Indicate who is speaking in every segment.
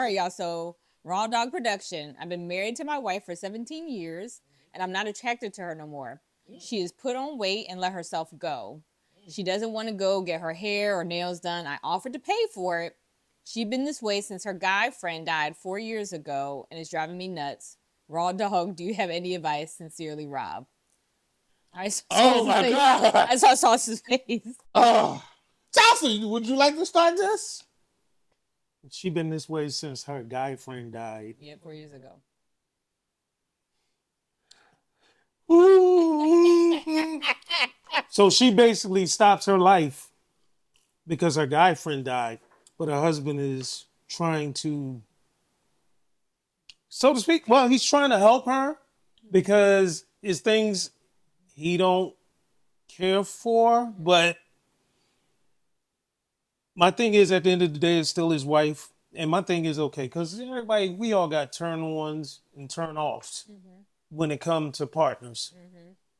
Speaker 1: right, y'all. So, Raw Dog Production. I've been married to my wife for 17 years, and I'm not attracted to her no more. She has put on weight and let herself go. She doesn't want to go get her hair or nails done. I offered to pay for it. She's been this way since her guy friend died 4 years ago, and it's driving me nuts. Raw Dog, do you have any advice? Sincerely, Rob. I saw
Speaker 2: Oh my
Speaker 1: face.
Speaker 2: God.
Speaker 1: I saw Sauce's face.
Speaker 2: Oh, Chelsea, would you like to start this?
Speaker 3: She been this way since her guy friend died.
Speaker 1: Yeah, 4 years ago.
Speaker 3: So she basically stops her life because her guy friend died, but her husband is trying to, so to speak, well, he's trying to help her because it's things he don't care for. But my thing is, at the end of the day, it's still his wife. And my thing is, okay, because everybody, we all got turn ons and turn offs when it comes to partners.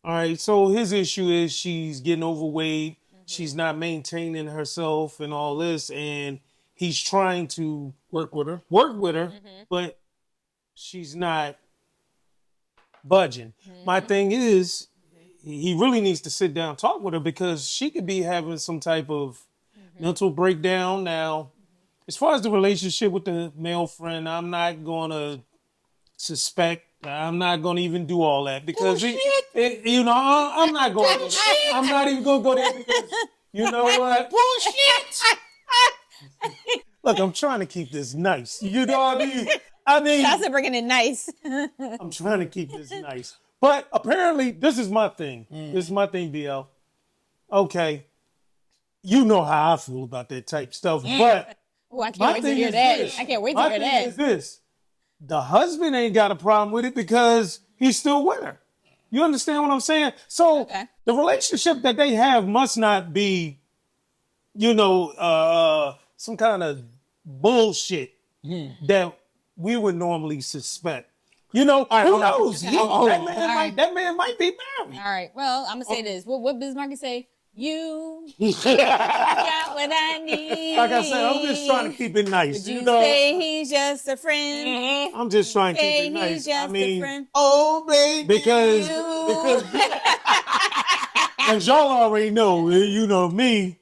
Speaker 3: All right, so his issue is she's getting overweight, she's not maintaining herself and all this, and he's trying to
Speaker 2: Work with her.
Speaker 3: but she's not budging. My thing is, he really needs to sit down and talk with her because she could be having some type of mental breakdown. Now, as far as the relationship with the male friend, I'm not going to suspect. I'm not going to even do all that because, I'm not going to. I'm not even going to go there because, you know what?
Speaker 2: Bullshit.
Speaker 3: Look, I'm trying to keep this nice. You know what I mean?
Speaker 1: That's bringing it nice.
Speaker 3: I'm trying to keep this nice. But apparently, this is my thing. This is my thing, BL. Okay. You know how I feel about that type stuff. But
Speaker 1: Oh, I can't
Speaker 3: my
Speaker 1: wait to
Speaker 3: thing
Speaker 1: hear
Speaker 3: is
Speaker 1: that.
Speaker 3: this.
Speaker 1: I can't wait to
Speaker 3: My
Speaker 1: hear
Speaker 3: thing
Speaker 1: that.
Speaker 3: is this. The husband ain't got a problem with it because he's still with her. You understand what I'm saying? So
Speaker 1: Okay.
Speaker 3: the relationship that they have must not be, some kind of bullshit that we would normally suspect. Who knows? That man might be married.
Speaker 1: All right. Well, I'm gonna say this. What Bismarck say? You got what I need.
Speaker 3: Like I said, I'm just trying to keep it nice.
Speaker 1: Would you say he's just a friend?
Speaker 3: I'm just trying to
Speaker 1: Say
Speaker 3: keep it
Speaker 1: he's
Speaker 3: nice.
Speaker 1: just a friend.
Speaker 2: Oh, baby.
Speaker 3: because as y'all already know, you know me,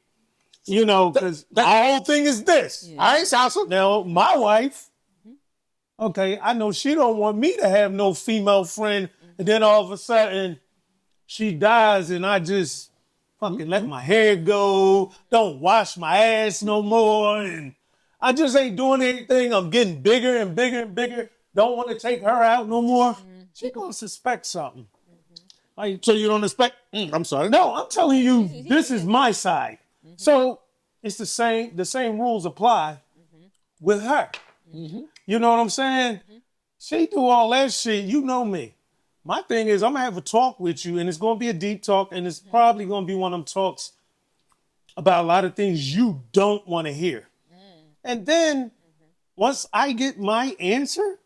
Speaker 3: because the whole thing is this.
Speaker 1: Yeah.
Speaker 2: All right, Salsa.
Speaker 3: Now, my wife, okay, I know she don't want me to have no female friend, and then all of a sudden she dies and I just fucking let my hair go, don't wash my ass no more, and I just ain't doing anything. I'm getting bigger and bigger and bigger. Don't want to take her out no more. She gonna suspect something. Like,
Speaker 2: So you don't expect? I'm sorry.
Speaker 3: no, I'm telling you, this is my side. So it's the same rules apply with her. You know what I'm saying? She do all that shit. You know me. My thing is, I'm gonna have a talk with you, and it's gonna be a deep talk, and it's probably gonna be one of them talks about a lot of things you don't want to hear. And then once I get my answer,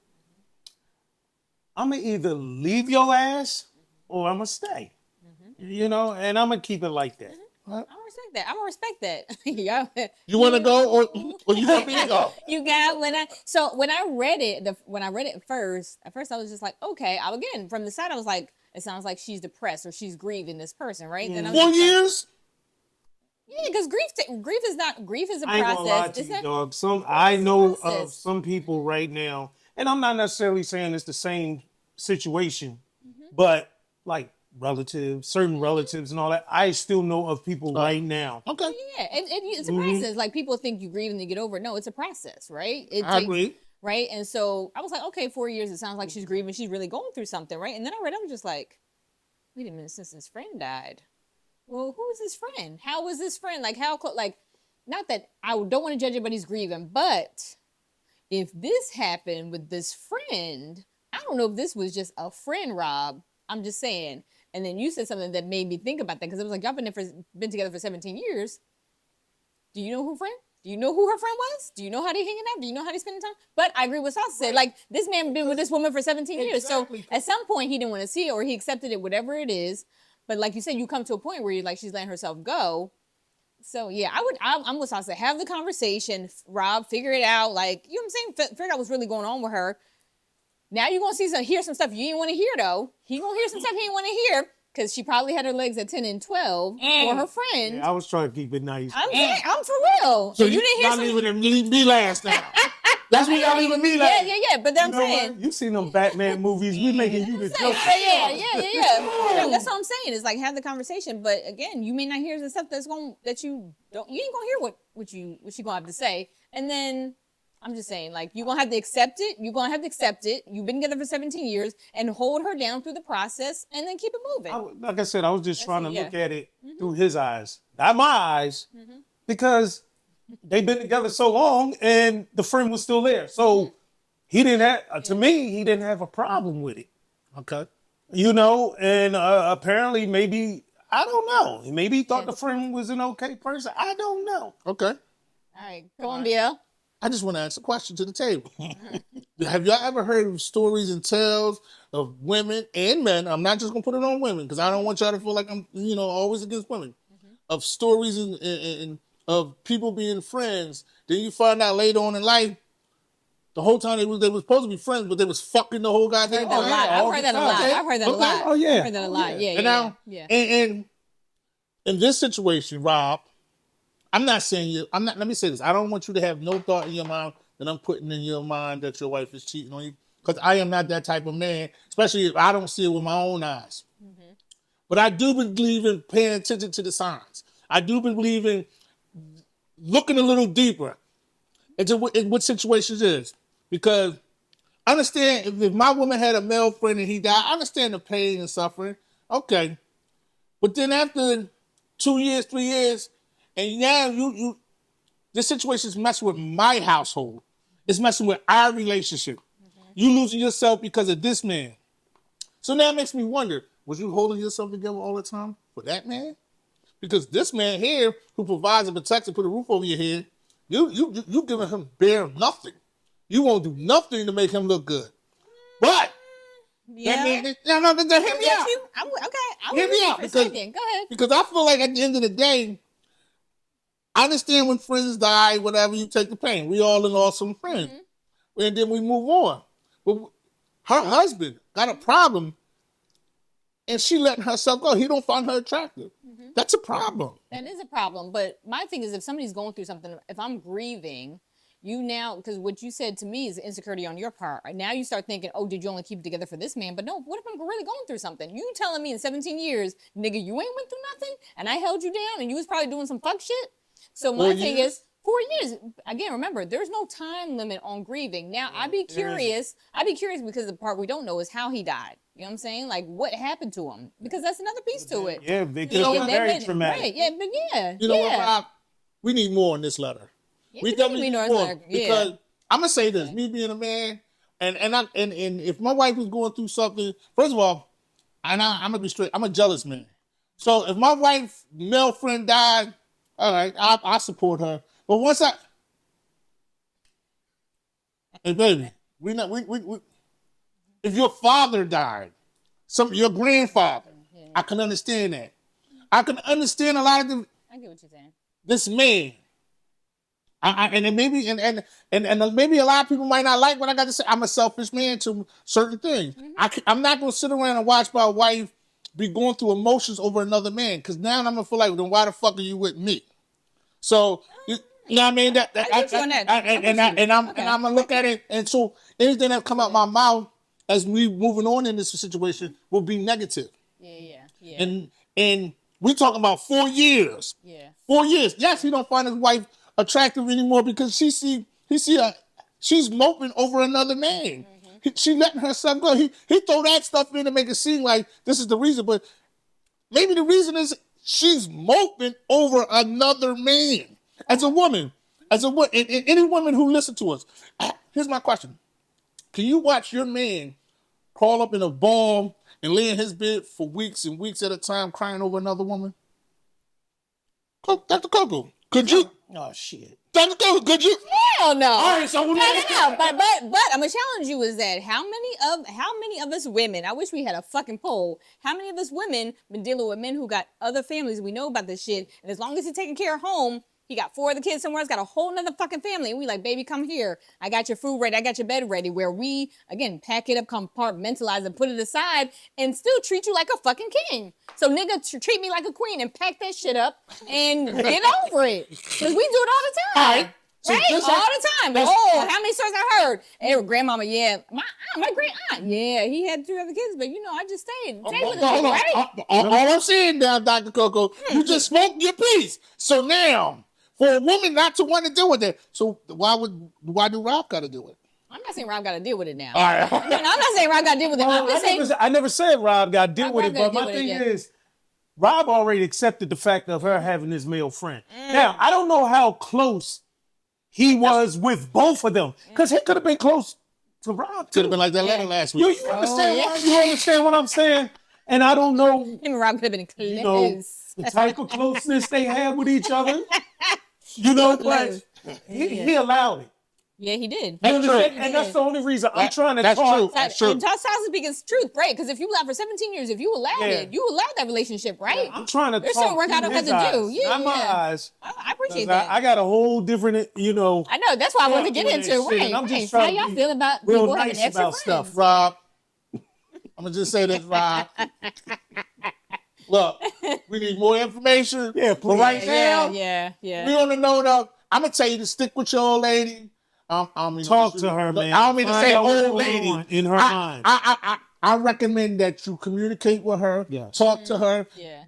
Speaker 3: I'm gonna either leave your ass or I'm gonna stay. And I'm gonna keep it like that.
Speaker 1: I respect that. I'm gonna respect that. Yeah.
Speaker 2: You want to go or you want me to go?
Speaker 1: You got when I read it at first I was just like, okay. Again, from the side I was like, it sounds like she's depressed or she's grieving this person, right? Then I was
Speaker 2: 4
Speaker 1: just like,
Speaker 2: years?
Speaker 1: yeah, because grief is a
Speaker 3: I ain't gonna lie
Speaker 1: process.
Speaker 3: to
Speaker 1: It's
Speaker 3: you,
Speaker 1: a-
Speaker 3: dog. I know of
Speaker 1: process.
Speaker 3: some people right now, and I'm not necessarily saying it's the same situation, but like certain relatives and all that, I still know of people right now.
Speaker 2: Okay.
Speaker 1: Yeah, it's a process. Like people think you grieve and you get over it. No, it's a process, right?
Speaker 2: I agree.
Speaker 1: Right? And so I was like, okay, 4 years, it sounds like she's grieving. She's really going through something, right? And then I was just like, wait a minute, since this friend died. Well, who is this friend? How was this friend? Like, how close? Like, not that I don't want to judge anybody's grieving, but if this happened with this friend, I don't know if this was just a friend, Rob. I'm just saying. And then you said something that made me think about that because it was like, y'all been together for 17 years. Do you know who friend? Do you know who her friend was? Do you know how they hanging out? Do you know how they spending time? But I agree with Sasha said. Like, this man been with this woman for 17 years. So at some point he didn't want to see it or he accepted it, whatever it is. But like you said, you come to a point where you're like, she's letting herself go. So yeah, I'm with Sasa. Have the conversation, Rob. Figure it out. Like, you know what I'm saying? Figure out what's really going on with her. Now you're gonna hear some stuff you didn't want to hear though. He gonna hear some stuff he didn't want to hear because she probably had her legs at 10 and 12 for her friend.
Speaker 3: Yeah, I was trying to keep it nice.
Speaker 1: I'm saying, I'm for real.
Speaker 2: So
Speaker 1: you didn't hear
Speaker 2: y'all leaving me last now. That's what y'all leaving me last.
Speaker 1: Yeah. But I'm saying.
Speaker 3: You seen them Batman movies? We making you the joke.
Speaker 1: Yeah. That's what I'm saying. It's like, have the conversation, but again, you may not hear the stuff that you ain't gonna hear what she gonna have to say, and then. I'm just saying, like, you're gonna have to accept it. You're gonna have to accept it. You've been together for 17 years and hold her down through the process and then keep it moving.
Speaker 3: Like I said, I was just trying to look at it through his eyes, not my eyes, because they've been together so long and the friend was still there. So he didn't have, to me, he didn't have a problem with it.
Speaker 2: Okay.
Speaker 3: You know, and apparently maybe, I don't know. Maybe he thought the friend was an okay person. I don't know.
Speaker 2: Okay.
Speaker 1: All right, go on, Bill.
Speaker 2: I just want to ask a question to the table. Have y'all ever heard of stories and tales of women and men? I'm not just going to put it on women because I don't want y'all to feel like I'm, always against women. Of stories and of people being friends. Then you find out later on in life, the whole time they were supposed to be friends, but they was fucking the whole goddamn time.
Speaker 1: I've heard that a lot. I've heard that a lot.
Speaker 3: Oh, yeah.
Speaker 1: I've heard that a lot. Yeah.
Speaker 2: And now, and in this situation, Rob, I'm not saying let me say this. I don't want you to have no thought in your mind that I'm putting in your mind that your wife is cheating on you. Because I am not that type of man, especially if I don't see it with my own eyes. But I do believe in paying attention to the signs. I do believe in looking a little deeper into what situations is. Because I understand if my woman had a male friend and he died, I understand the pain and suffering. Okay. But then after 2 years, 3 years, and now this situation is messing with my household. It's messing with our relationship. You losing yourself because of this man. So now it makes me wonder, was you holding yourself together all the time for that man? Because this man here, who provides and protects and put a roof over your head, you giving him bare nothing. You won't do nothing to make him look good. But that man, hear me out. Hear me out.
Speaker 1: Go ahead.
Speaker 2: Because I feel like at the end of the day, I understand when friends die, whatever, you take the pain. We all lost some friends. And then we move on. But her husband got a problem and she letting herself go. He don't find her attractive. That's a problem.
Speaker 1: That is a problem. But my thing is, if somebody's going through something, if I'm grieving, because what you said to me is insecurity on your part. Now you start thinking, oh, did you only keep it together for this man? But no, what if I'm really going through something? You telling me in 17 years, nigga, you ain't went through nothing? And I held you down and you was probably doing some fuck shit? So my thing is, 4 years. Again, remember, there's no time limit on grieving. Now, I'd be curious because the part we don't know is how he died. You know what I'm saying? Like, what happened to him? Because that's another piece to it.
Speaker 3: Yeah, because very traumatic.
Speaker 1: Right, yeah, but yeah.
Speaker 2: You know what, Rob? We need more on this letter.
Speaker 1: Yeah,
Speaker 2: we definitely need more. Because
Speaker 1: yeah.
Speaker 2: I'm going to say this, me being a man, and if my wife was going through something, first of all, I'm going to be straight, I'm a jealous man. So if my wife's male friend died, all right, I support her. But once hey baby, if your father died, your grandfather, I can understand that. I can understand a lot of
Speaker 1: I get what you're saying.
Speaker 2: This man. And maybe maybe a lot of people might not like what I got to say. I'm a selfish man to certain things. I'm not going to sit around and watch my wife be going through emotions over another man, because now I'm going to feel like, then why the fuck are you with me? So, you know what I mean? I'm gonna look at it, and so anything that come out my mouth as we moving on in this situation will be negative.
Speaker 1: Yeah.
Speaker 2: And we talking about 4 years.
Speaker 1: Yeah.
Speaker 2: 4 years. Yes, he don't find his wife attractive anymore because she's moping over another man. She letting herself go. He throw that stuff in to make it seem like this is the reason, but maybe the reason is she's moping over another man. As a woman, any woman who listens to us, here's my question. Can you watch your man crawl up in a ball and lay in his bed for weeks and weeks at a time crying over another woman? Dr. Coco, Could you?
Speaker 3: Oh shit.
Speaker 2: Dr. Coco, could you?
Speaker 1: Hell no.
Speaker 3: All right, so
Speaker 1: No, but I'm gonna challenge you is that how many of us women, I wish we had a fucking poll, how many of us women been dealing with men who got other families, we know about this shit, and as long as he's taking care of home, he got 4 other kids somewhere else, got a whole nother fucking family, and we like, baby, come here, I got your food ready, I got your bed ready, where we, again, pack it up, compartmentalize and put it aside, and still treat you like a fucking king. So nigga, treat me like a queen and pack that shit up and get over it. Because we do it all the time.
Speaker 2: All right. So
Speaker 1: Right?
Speaker 2: this-
Speaker 1: All the time. Oh, how many stories I heard? Hey, grandmama, yeah. My great aunt, yeah. He had 3 other kids, but you know, I just stayed with him, right?
Speaker 2: All I'm saying now, Dr. Coco, you just spoke your piece. So now, for a woman not to want to deal with it, so why do Rob got to do it?
Speaker 1: I'm not saying Rob got to deal with it now.
Speaker 2: All right.
Speaker 1: No, I'm not saying Rob got to deal with it. I'm just saying.
Speaker 3: I never said Rob got to deal
Speaker 1: Rob
Speaker 3: with it,
Speaker 1: gotta
Speaker 3: but my
Speaker 1: deal with it,
Speaker 3: thing
Speaker 1: yeah.
Speaker 3: is, Rob already accepted the fact of her having this male friend. Now, I don't know how close he was with both of them, because he could have been close to Rob too.
Speaker 2: Could have been like that letter last week.
Speaker 3: You understand? You understand what I'm saying? And I don't know,
Speaker 1: Him and Rob could have been close.
Speaker 3: you know, the type of closeness they have with each other. You know, but he allowed it.
Speaker 1: Yeah, he did.
Speaker 3: You
Speaker 2: That's
Speaker 3: understand?
Speaker 2: true.
Speaker 3: And that's the only reason I'm trying to
Speaker 2: That's
Speaker 3: talk.
Speaker 2: true. That's true.
Speaker 1: And Toss speaking truth, right? Because if you allowed for 17 years, if you allowed it, you allowed that relationship, right?
Speaker 3: I'm trying to
Speaker 1: There's
Speaker 3: talk
Speaker 1: certain work I
Speaker 3: through
Speaker 1: don't have
Speaker 3: his
Speaker 1: to do.
Speaker 3: eyes,
Speaker 1: Yeah,
Speaker 3: not my
Speaker 1: yeah.
Speaker 3: eyes.
Speaker 1: I appreciate
Speaker 3: 'Cause
Speaker 1: that.
Speaker 3: I got a whole different, you know.
Speaker 1: I know. That's why I want to get
Speaker 3: Yeah,
Speaker 1: into
Speaker 3: shit,
Speaker 1: right.
Speaker 3: and I'm just
Speaker 1: Right. How
Speaker 3: trying to
Speaker 1: y'all
Speaker 3: be
Speaker 1: feel about
Speaker 3: real
Speaker 1: people having
Speaker 3: nice
Speaker 1: extra
Speaker 3: about
Speaker 1: friends?
Speaker 3: stuff.
Speaker 2: Rob, I'm going to just say this, Rob. Look, we need more information.
Speaker 3: Yeah,
Speaker 2: But
Speaker 3: please.
Speaker 2: right now,
Speaker 1: Yeah.
Speaker 2: we on the note of, I'm going to tell you to stick with your old lady.
Speaker 3: Talk to her, man.
Speaker 2: I don't mean to
Speaker 3: Find
Speaker 2: say
Speaker 3: out what's
Speaker 2: old
Speaker 3: going
Speaker 2: lady.
Speaker 3: on in her mind.
Speaker 2: I recommend that you communicate with her,
Speaker 3: Yes.
Speaker 2: talk to her,
Speaker 1: Yeah.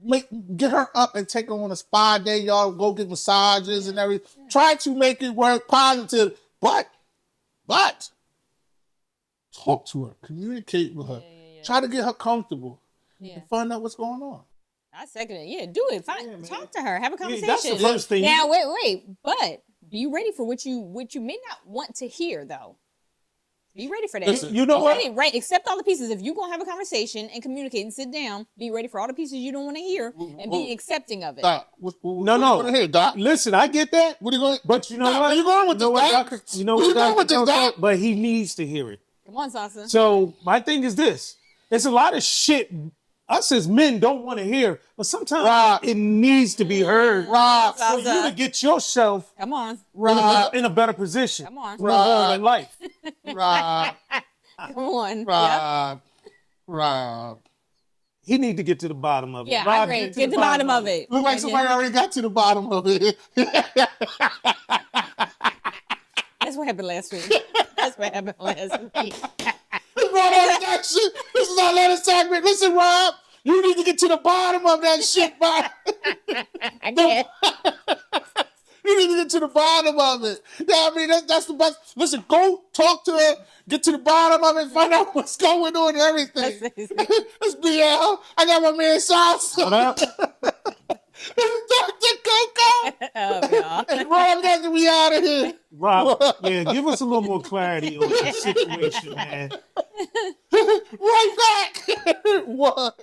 Speaker 2: get her up and take her on a spa day. Y'all go get massages and everything. Try to make it work positive, but talk to her, communicate with her, try to get her comfortable, and find out what's going on.
Speaker 1: I second it. Yeah, do it. Fine. Talk to her. Have a conversation.
Speaker 3: that's the first thing.
Speaker 1: Now, wait. But be ready for what you may not want to hear, though. Be ready for that.
Speaker 2: Listen,
Speaker 3: you know
Speaker 1: Be
Speaker 3: what?
Speaker 1: ready, right? Accept all the pieces. If you're going to have a conversation and communicate and sit down, be ready for all the pieces you don't want to hear and be accepting of it.
Speaker 2: Doc,
Speaker 3: No.
Speaker 2: What here, Doc?
Speaker 3: Listen, I get that.
Speaker 2: What are you going?
Speaker 3: But you know
Speaker 2: Doc,
Speaker 3: what?
Speaker 2: where you going with
Speaker 3: You know
Speaker 2: this,
Speaker 3: what,
Speaker 2: Doc?
Speaker 3: Doctor? You know
Speaker 2: Where you
Speaker 3: what,
Speaker 2: going with
Speaker 3: Doctor?
Speaker 2: this, Doc?
Speaker 3: But he needs to hear it.
Speaker 1: Come on, Sasa.
Speaker 3: So my thing is this: there's a lot of shit us as men don't want to hear, but sometimes
Speaker 2: Rob.
Speaker 3: it needs to be heard.
Speaker 2: Rob,
Speaker 3: For you to get yourself
Speaker 1: Come on.
Speaker 2: Rob,
Speaker 3: in a better position.
Speaker 1: Come on.
Speaker 3: To move on in life.
Speaker 2: Rob,
Speaker 1: Come on. Yep.
Speaker 2: Rob.
Speaker 3: He need to get to the bottom of it.
Speaker 1: Yeah, I
Speaker 3: Rob,
Speaker 1: agree. Get to the bottom of it.
Speaker 2: Look like somebody already got to the bottom of it.
Speaker 1: That's what happened last week. That's what happened last week.
Speaker 2: This is our latest segment. Listen, Rob, you need to get to the bottom of that shit, Rob.
Speaker 1: I can't.
Speaker 2: You need to get to the bottom of it. Yeah, I mean, that's the best. Listen, go talk to her, get to the bottom of it, find out what's going on and everything. It's BL. I got my man Sauce.
Speaker 3: What up?
Speaker 2: Dr. Coco. And Rob, that's we out of here.
Speaker 3: Rob, yeah, give us a little more clarity on the situation, man.
Speaker 2: Right back. What?